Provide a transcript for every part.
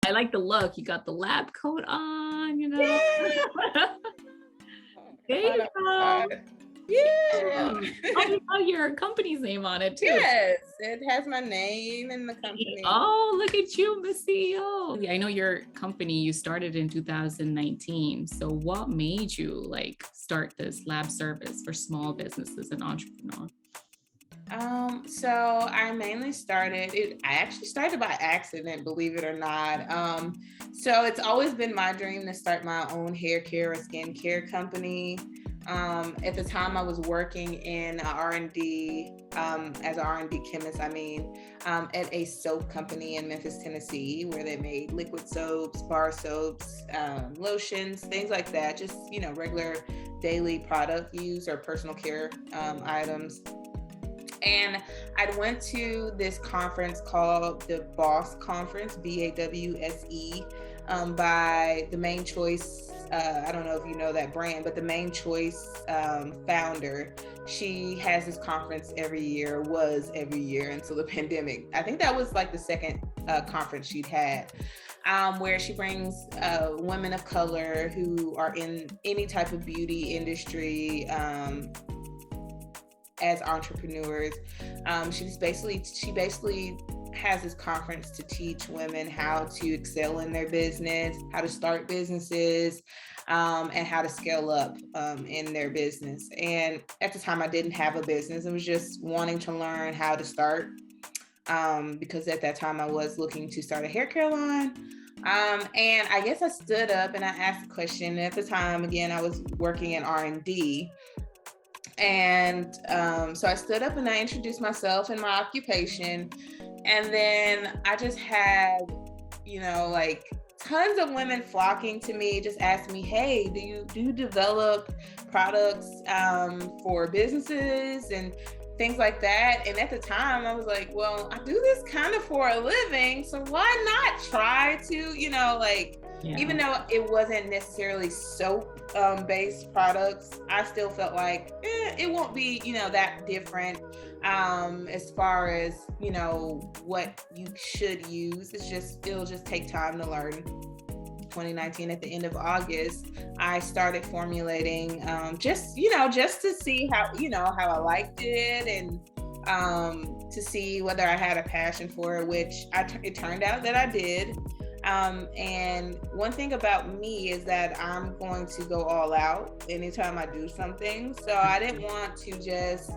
I like the look. You got the lab coat on, you know. Yeah. There you go. Yeah. Oh, your company's name on it too. Yes, it has my name and the company. Oh, look at you, Miss CEO. I know your company, you started in 2019. So what made you like start this lab service for small businesses and entrepreneurs? So I mainly I actually started by accident, believe it or not. So it's always been my dream to start my own hair care or skin care company. At the time I was working in R&D, as an R&D chemist, at a soap company in Memphis, Tennessee, where they made liquid soaps, bar soaps, lotions, things like that. Just, regular daily product use or personal care items. And I went to this conference called the BOSS Conference, BAWSE, by the Main Choice. I don't know if you know that brand, but the Main Choice founder, she has this conference every year until the pandemic. I think that was like the second conference she'd had. Where she brings women of color who are in any type of beauty industry, as entrepreneurs. She basically has this conference to teach women how to excel in their business, how to start businesses, and how to scale up in their business. And at the time I didn't have a business. I was just wanting to learn how to start, because at that time I was looking to start a hair care line. And I guess I stood up and I asked a question. At the time, again, I was working in R&D. And so I stood up and I introduced myself and my occupation. And then I just had, tons of women flocking to me, just asking me, hey, do you develop products for businesses and things like that? And at the time I was like, well, I do this kind of for a living, so why not try to, even though it wasn't necessarily soap based products, I still felt like it won't be, that different as far as, what you should use. It'll just take time to learn. 2019, at the end of August, I started formulating just to see how I liked it, and to see whether I had a passion for it, which it turned out that I did. And one thing about me is that I'm going to go all out anytime I do something. So I didn't want to just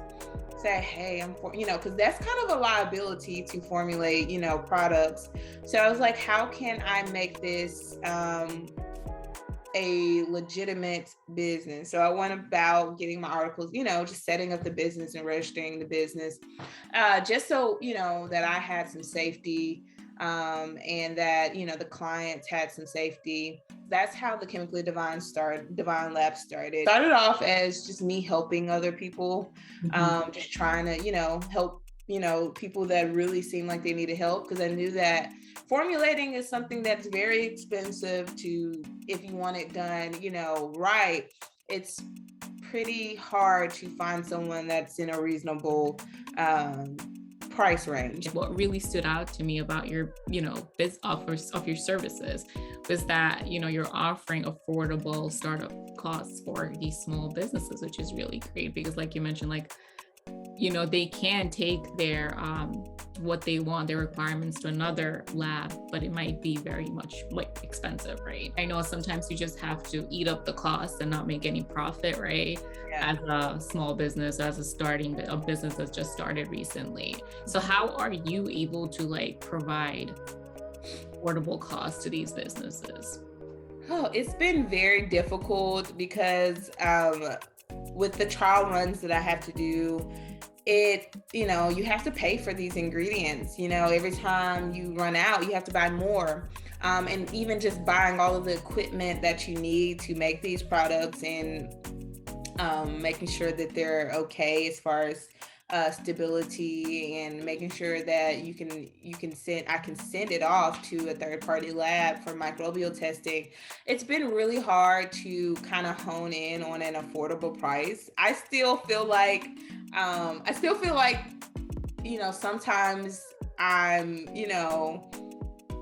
say, hey, because that's kind of a liability to formulate, products. So I was like, how can I make this a legitimate business? So I went about getting my articles, just setting up the business and registering the business, just so, that I had some safety. And that, the clients had some safety. That's how the Chemically Divine Lab started. Started off as just me helping other people, just trying to, help, people that really seemed like they needed help, because I knew that formulating is something that's very expensive if you want it done, right. It's pretty hard to find someone that's in a reasonable price range. What really stood out to me about your, biz offers of your services was that, you're offering affordable startup costs for these small businesses, which is really great, because like you mentioned, they can take their what they want, their requirements, to another lab, but it might be very much expensive, right? I know sometimes you just have to eat up the cost and not make any profit, right? Yeah. As a small business, as a business that's just started recently. So how are you able to provide affordable costs to these businesses? Oh, it's been very difficult because with the trial runs that I have to do, you have to pay for these ingredients. Every time you run out, you have to buy more. And even just buying all of the equipment that you need to make these products, and making sure that they're okay as far as stability, and making sure that I can send it off to a third-party lab for microbial testing. It's been really hard to kind of hone in on an affordable price. I still feel like sometimes I'm,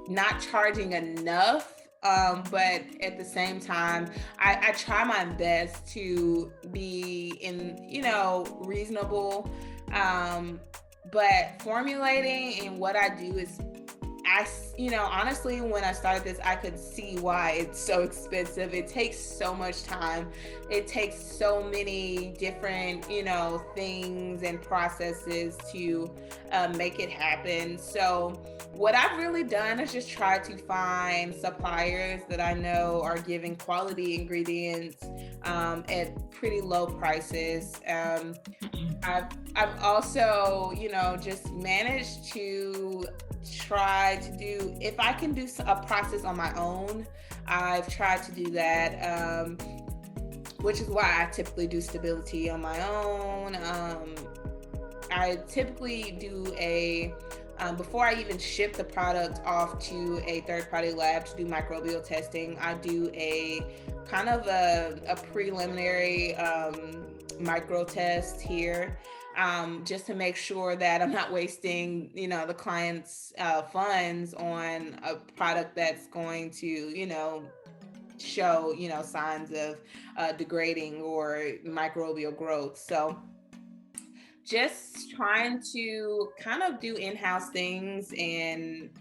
not charging enough. But at the same time, I try my best to be reasonable. But formulating and what I do is honestly, when I started this, I could see why it's so expensive. It takes so much time. It takes so many different, things and processes to make it happen. So what I've really done is just try to find suppliers that I know are giving quality ingredients at pretty low prices. I've also, just managed to try to do, if I can do a process on my own, I've tried to do that, which is why I typically do stability on my own. I typically do before I even ship the product off to a third-party lab to do microbial testing, I do a kind of a preliminary micro test here, just to make sure that I'm not wasting, the client's funds on a product that's going to, show, signs of degrading or microbial growth. So just trying to kind of do in-house things and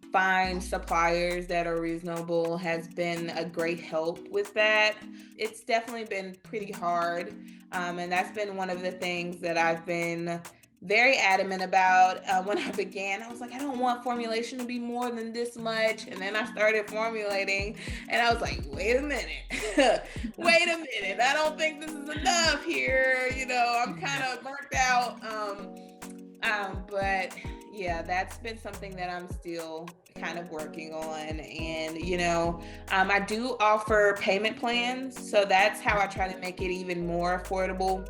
find suppliers that are reasonable has been a great help with that. It's definitely been pretty hard. And that's been one of the things that I've been very adamant about. When I began, I was like, I don't want formulation to be more than this much. And then I started formulating and I was like, wait a minute, wait a minute. I don't think this is enough here. I'm kind of burnt out. But yeah, that's been something that I'm still kind of working on. And, I do offer payment plans. So that's how I try to make it even more affordable,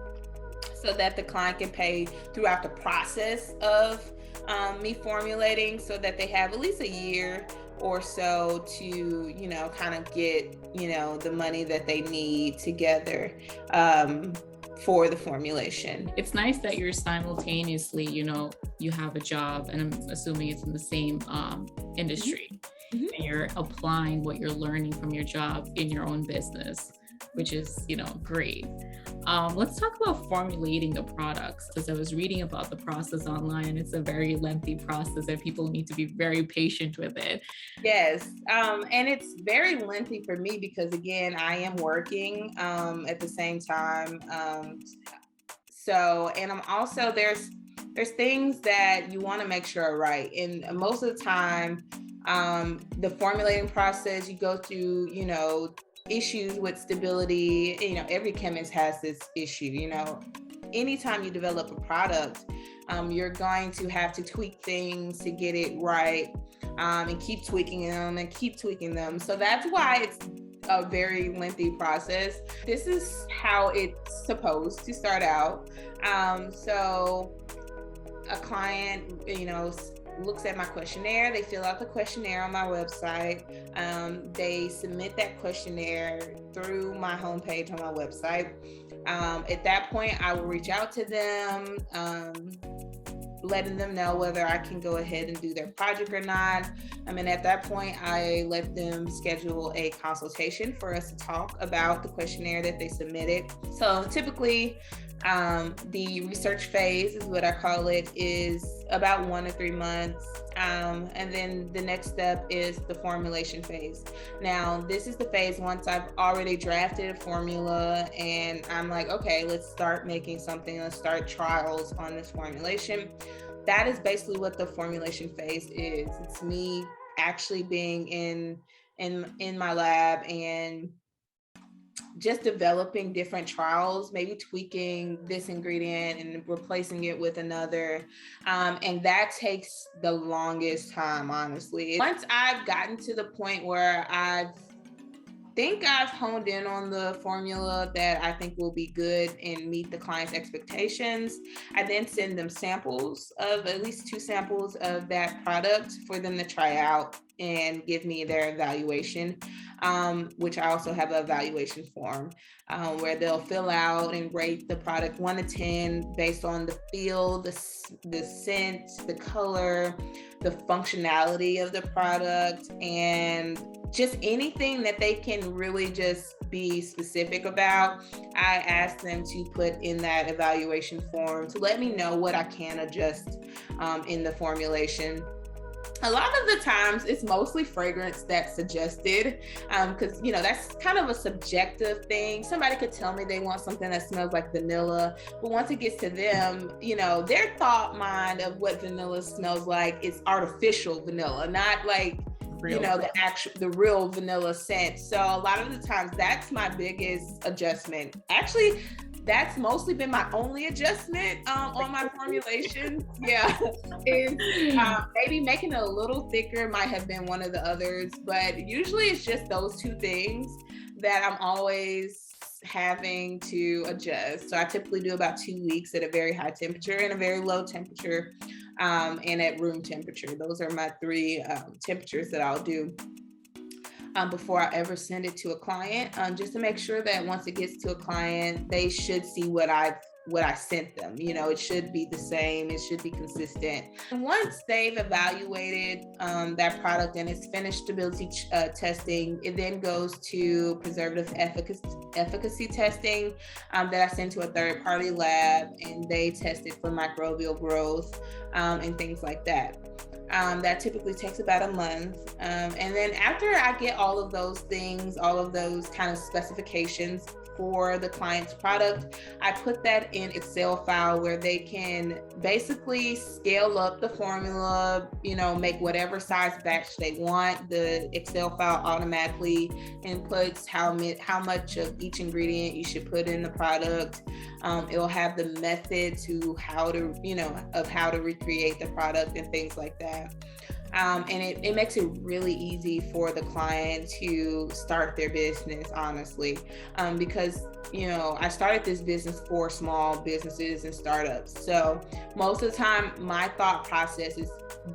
so that the client can pay throughout the process of me formulating, so that they have at least a year or so to, kind of get, the money that they need together for the formulation. It's nice that you're simultaneously, you have a job, and I'm assuming it's in the same industry, and you're applying what you're learning from your job in your own business, which is, great. Let's talk about formulating the products, because I was reading about the process online, and it's a very lengthy process and people need to be very patient with it. Yes. And it's very lengthy for me because, again, I am working at the same time. And I'm also, there's things that you want to make sure are right. And most of the time, the formulating process, you go through, issues with stability. Every chemist has this issue. Anytime you develop a product, you're going to have to tweak things to get it right, and keep tweaking them. So that's why it's a very lengthy process. This is how it's supposed to start out. So a client, looks at my questionnaire, they fill out the questionnaire on my website. They submit that questionnaire through my homepage on my website. At that point, I will reach out to them, letting them know whether I can go ahead and do their project or not. At that point, I let them schedule a consultation for us to talk about the questionnaire that they submitted. So typically, the research phase is what I call it, is about 1 to 3 months. And then the next step is the formulation phase. Now, this is the phase once I've already drafted a formula and I'm like, okay, let's start making something. Let's start trials on this formulation. That is basically what the formulation phase is. It's me actually being in my lab and just developing different trials, maybe tweaking this ingredient and replacing it with another. And that takes the longest time, honestly. Once I've gotten to the point where I think I've honed in on the formula that I think will be good and meet the client's expectations, I then send them samples of at least 2 samples of that product for them to try out and give me their evaluation, which I also have an evaluation form where they'll fill out and rate the product 1 to 10 based on the feel, the scent, the color, the functionality of the product, and just anything that they can really just be specific about. I ask them to put in that evaluation form to let me know what I can adjust in the formulation. A lot of the times it's mostly fragrance that's suggested, because that's kind of a subjective thing. Somebody could tell me they want something that smells like vanilla, but once it gets to them, their thought mind of what vanilla smells like is artificial vanilla, not like real. The real vanilla scent. So a lot of the times that's my biggest adjustment. Actually, that's mostly been my only adjustment on my formulation. Yeah, is maybe making it a little thicker might have been one of the others, but usually it's just those two things that I'm always having to adjust. So I typically do about 2 weeks at a very high temperature and a very low temperature, and at room temperature. Those are my three temperatures that I'll do before I ever send it to a client, just to make sure that once it gets to a client, they should see what I sent them. It should be the same, it should be consistent. And once they've evaluated that product and it's finished stability testing, it then goes to preservative efficacy testing that I send to a third-party lab, and they test it for microbial growth and things like that. That typically takes about a month. And then after I get all of those things, all of those kind of specifications for the client's product, I put that in Excel file where they can basically scale up the formula, make whatever size batch they want. The Excel file automatically inputs how much of each ingredient you should put in the product. It'll have the method to how to recreate the product and things like that. And it makes it really easy for the client to start their business, honestly, because, I started this business for small businesses and startups. So most of the time, my thought process is,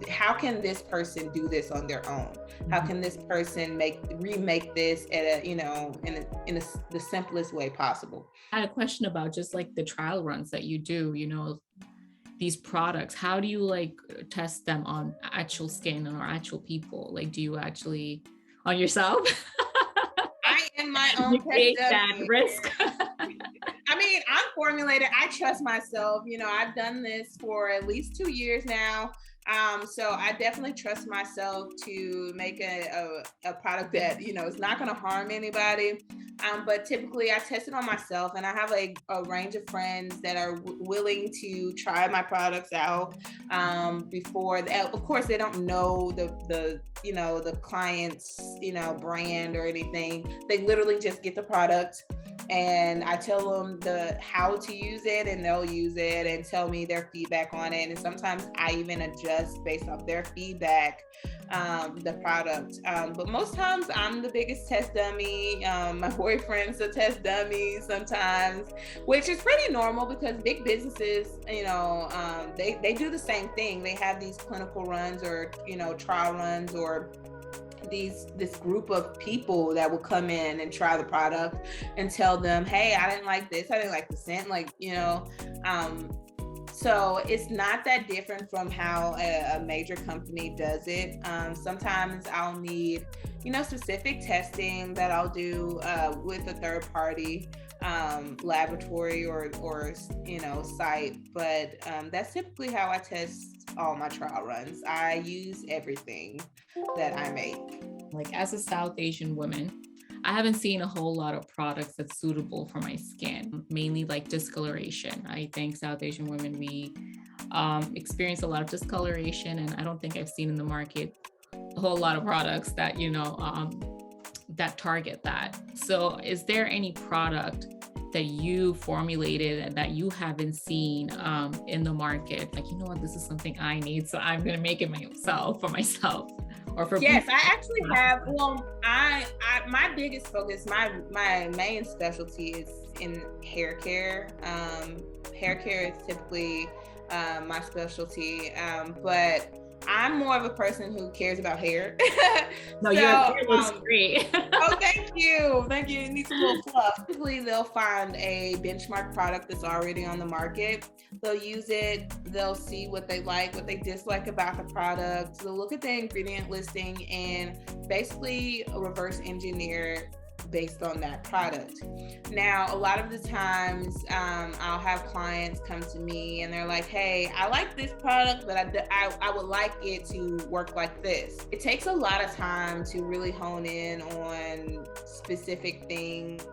how can this person do this on their own? How can this person remake this at in the simplest way possible? I had a question about just like the trial runs that you do, these products. How do you test them on actual skin or actual people? Do you actually on yourself? I am my own you take that risk. I mean, I'm formulated. I trust myself. I've done this for at least 2 years now. So I definitely trust myself to make a product that, is not going to harm anybody. But typically I test it on myself, and I have a range of friends that are willing to try my products out before. Of course, they don't know the client's, brand or anything. They literally just get the product, and I tell them how to use it, and they'll use it and tell me their feedback on it. And sometimes I even adjust based off their feedback, the product. But most times I'm the biggest test dummy. My boyfriend's a test dummy sometimes, which is pretty normal because big businesses, they do the same thing. They have these clinical runs or, trial runs, or this group of people that will come in and try the product and tell them, hey, I didn't like this, I didn't like the scent, so it's not that different from how a major company does it. Sometimes I'll need, specific testing that I'll do with a third party laboratory or site, but that's typically how I test all my trial runs. I use everything that I make. As a South Asian woman, I haven't seen a whole lot of products that's suitable for my skin, mainly discoloration. I think South Asian women, we experience a lot of discoloration, and I don't think I've seen in the market a whole lot of products that, that target that. So is there any product that you formulated and that you haven't seen in the market? This is something I need, so I'm going to make it for myself. Or for yes, people. I actually have. Well, I my biggest focus, my main specialty is in hair care. Hair care is typically my specialty, but I'm more of a person who cares about hair. No, your hair looks great. Oh, thank you. Thank you. It needs a little fluff. Typically, they'll find a benchmark product that's already on the market. They'll use it. They'll see what they like, what they dislike about the product. They'll look at the ingredient listing and basically reverse engineer based on that product. Now, a lot of the times I'll have clients come to me and they're like, hey, I like this product, but I would like it to work like this. It takes a lot of time to really hone in on specific things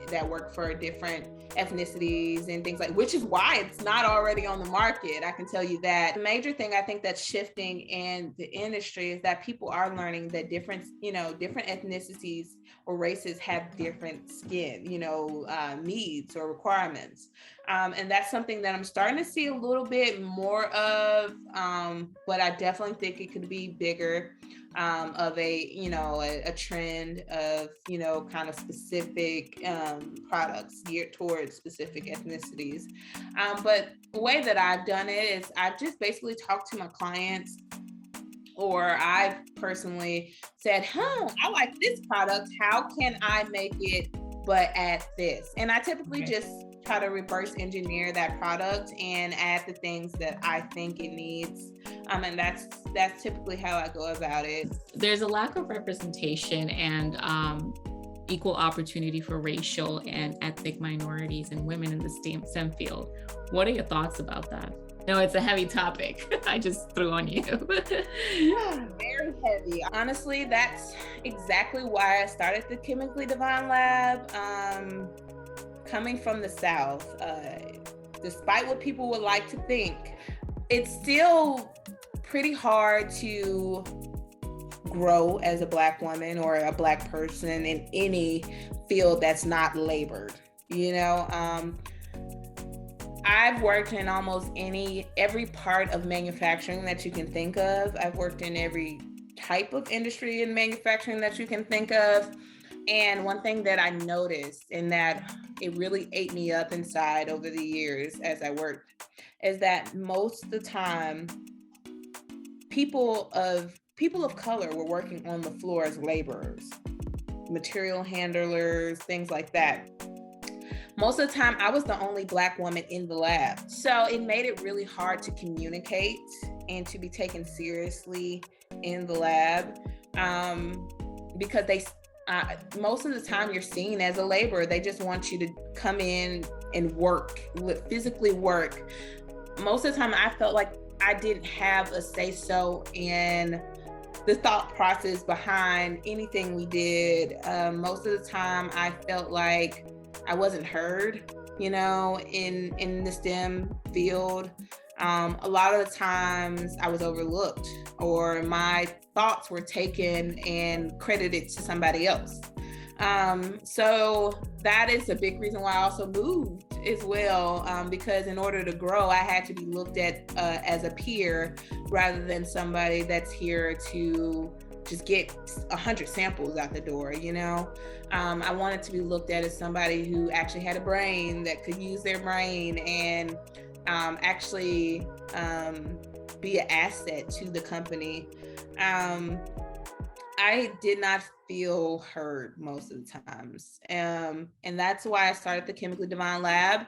that work for different ethnicities and things like, which is why it's not already on the market. I can tell you that. The major thing I think that's shifting in the industry is that people are learning that different ethnicities or races have different skin, needs or requirements. And that's something that I'm starting to see a little bit more of, but I definitely think it could be bigger. Of a trend of, kind of specific products geared towards specific ethnicities. But the way that I've done it is I've just basically talked to my clients, or I've personally said, I like this product. How can I make it but add this? And I typically just try to reverse engineer that product and add the things that I think it needs. And that's typically how I go about it. There's a lack of representation and equal opportunity for racial and ethnic minorities and women in the STEM field. What are your thoughts about that? No, it's a heavy topic. I just threw on you. Very heavy. Honestly, that's exactly why I started the Chemically Divine Lab. Coming from the South, despite what people would like to think, it's still pretty hard to grow as a Black woman or a Black person in any field that's not labored. I've worked in almost every part of manufacturing that you can think of. I've worked in every type of industry in manufacturing that you can think of. And one thing that I noticed, and that it really ate me up inside over the years as I worked, is that most of the time, people of color were working on the floor as laborers, material handlers, things like that. Most of the time, I was the only Black woman in the lab. So it made it really hard to communicate and to be taken seriously in the lab, because most of the time you're seen as a laborer. They just want you to come in and work, physically work. Most of the time I felt like I didn't have a say-so in the thought process behind anything we did. Most of the time I felt like I wasn't heard, in the STEM field. A lot of the times I was overlooked, or my thoughts were taken and credited to somebody else. So that is a big reason why I also moved as well, because in order to grow, I had to be looked at as a peer rather than somebody that's here to just get 100 samples out the door. I wanted to be looked at as somebody who actually had a brain, that could use their brain and actually be an asset to the company. I did not feel heard most of the times. And that's why I started the Chemically Divine Lab,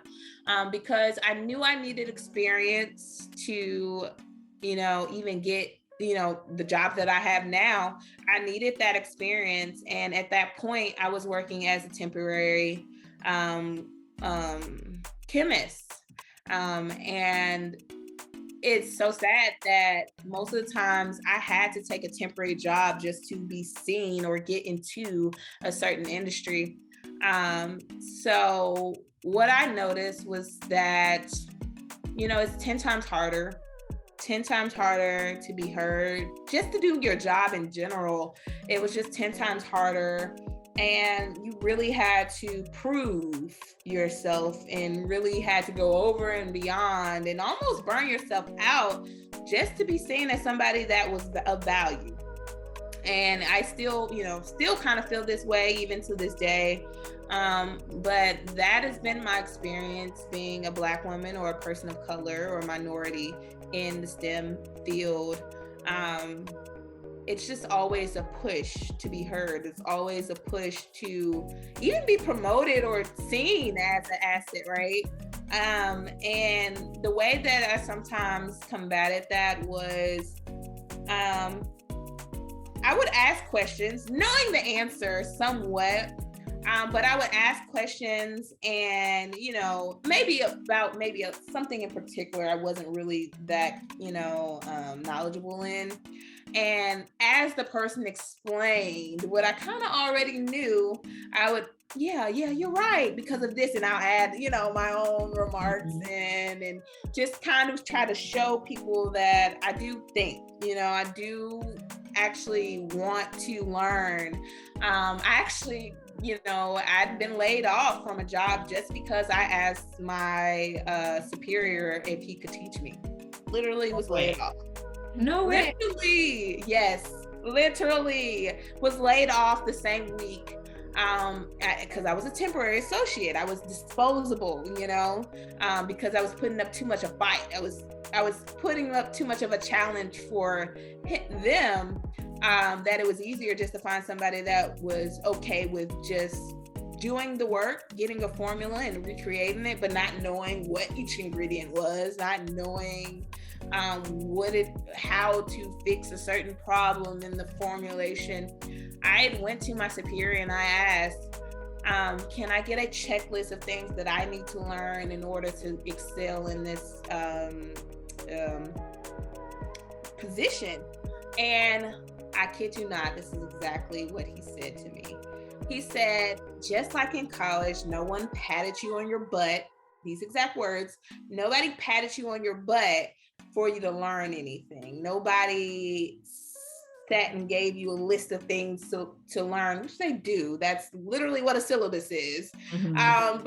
because I knew I needed experience to, even get, the job that I have now. I needed that experience. And at that point, I was working as a temporary chemist. And it's so sad that most of the times I had to take a temporary job just to be seen or get into a certain industry. So what I noticed was that, it's 10 times harder to be heard, just to do your job in general. It was just 10 times harder. And you really had to prove yourself and really had to go over and beyond and almost burn yourself out just to be seen as somebody that was of value. And I still kind of feel this way even to this day. But that has been my experience being a Black woman or a person of color or minority in the STEM field. it's just always a push to be heard. It's always a push to even be promoted or seen as an asset, right? And the way that I sometimes combated that was, I would ask questions, knowing the answer somewhat, but I would ask questions and, maybe about something in particular I wasn't really that, knowledgeable in. And as the person explained what I kind of already knew, I would, yeah, you're right because of this. And I'll add, my own remarks in and just kind of try to show people that I do think, I do actually want to learn. I actually, I'd been laid off from a job just because I asked my superior if he could teach me. Literally was laid off. No way. Literally, yes. Literally was laid off the same week because I was a temporary associate. I was disposable, because I was putting up too much of a fight. I was putting up too much of a challenge for them, that it was easier just to find somebody that was okay with just doing the work, getting a formula and recreating it, but not knowing what each ingredient was, not knowing how to fix a certain problem in the formulation. I went to my superior and I asked, can I get a checklist of things that I need to learn in order to excel in this position? And I kid you not, this is exactly what he said to me. He said, just like in college, no one patted you on your butt. These exact words, nobody patted you on your butt for you to learn anything. Nobody sat and gave you a list of things to learn, which they do. That's literally what a syllabus is. Mm-hmm.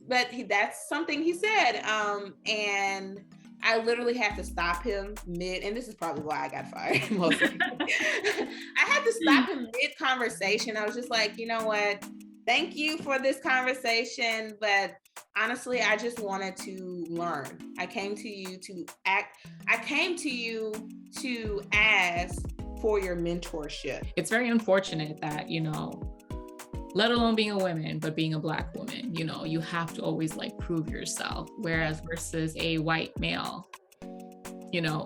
But that's something he said. And I literally had to stop him mid, and this is probably why I got fired mostly. I had to stop him mid conversation. I was just like, you know what? Thank you for this conversation, but honestly, I just wanted to learn. I came to you to ask for your mentorship. It's very unfortunate that, let alone being a woman, but being a Black woman, you have to always prove yourself. Whereas versus a white male,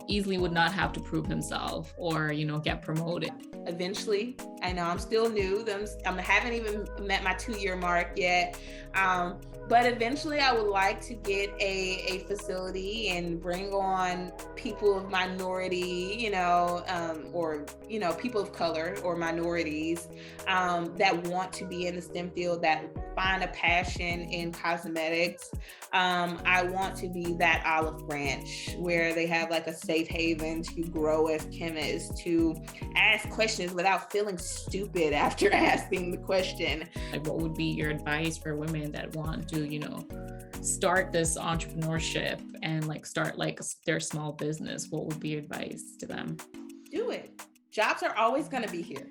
easily would not have to prove himself or, get promoted. Eventually, I know I'm still new. I haven't even met my 2-year mark yet. But eventually I would like to get a facility and bring on people of minority, or, people of color or minorities that want to be in the STEM field, that find a passion in cosmetics. I want to be that olive branch where they have a safe haven to grow as chemists, to ask questions without feeling stupid after asking the question. What would be your advice for women that want to, start this entrepreneurship and start their small business? What would be your advice to them? Do it. Jobs are always going to be here.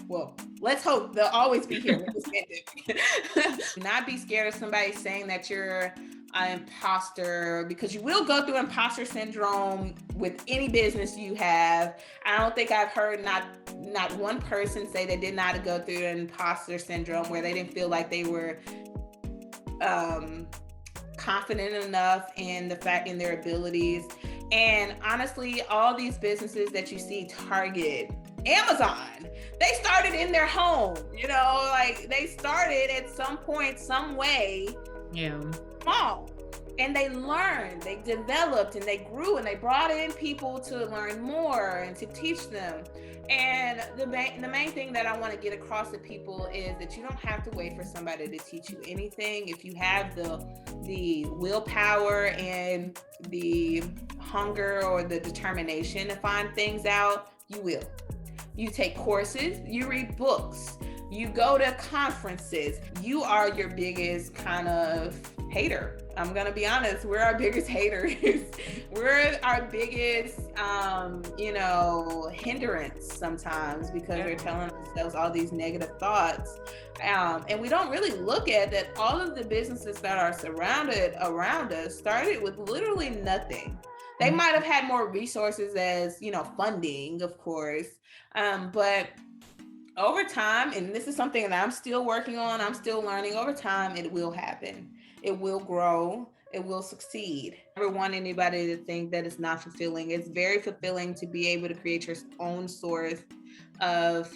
Well, let's hope they'll always be here with this pandemic. Do not be scared of somebody saying that you're an imposter, because you will go through imposter syndrome with any business you have. I don't think I've heard not one person say they did not go through an imposter syndrome where they didn't feel like they were confident enough in their abilities. And honestly, all these businesses that you see, Target, Amazon, they started in their home, they started at some point, some way, small, and they learned, they developed, and they grew, and they brought in people to learn more and to teach them. And the main thing that I want to get across to people is that you don't have to wait for somebody to teach you anything. If you have the willpower and the hunger or the determination to find things out, you will. You take courses, you read books, you go to conferences. You are your biggest kind of hater. I'm going to be honest. We're our biggest haters. We're our biggest, hindrance sometimes, because we're telling ourselves all these negative thoughts. And we don't really look at that all of the businesses that are surrounded around us started with literally nothing. They might have had more resources as, funding, of course. But over time, and this is something that I'm still working on, I'm still learning, over time, it will happen. It will grow. It will succeed. I never want anybody to think that it's not fulfilling. It's very fulfilling to be able to create your own source of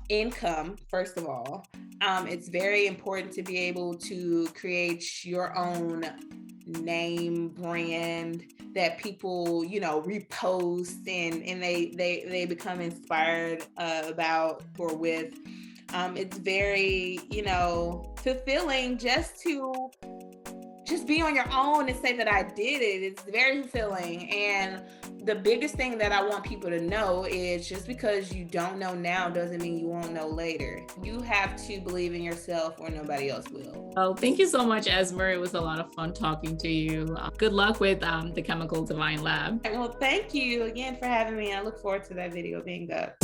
income, first of all. It's very important to be able to create your own name, brand that people, repost and they become inspired about or with. It's very, fulfilling just to be on your own and say that I did it. It's very fulfilling. And the biggest thing that I want people to know is just because you don't know now doesn't mean you won't know later. You have to believe in yourself or nobody else will. Oh, thank you so much, Ezmer. It was a lot of fun talking to you. Good luck with the Chemical Divine Lab. Well, thank you again for having me. I look forward to that video being up.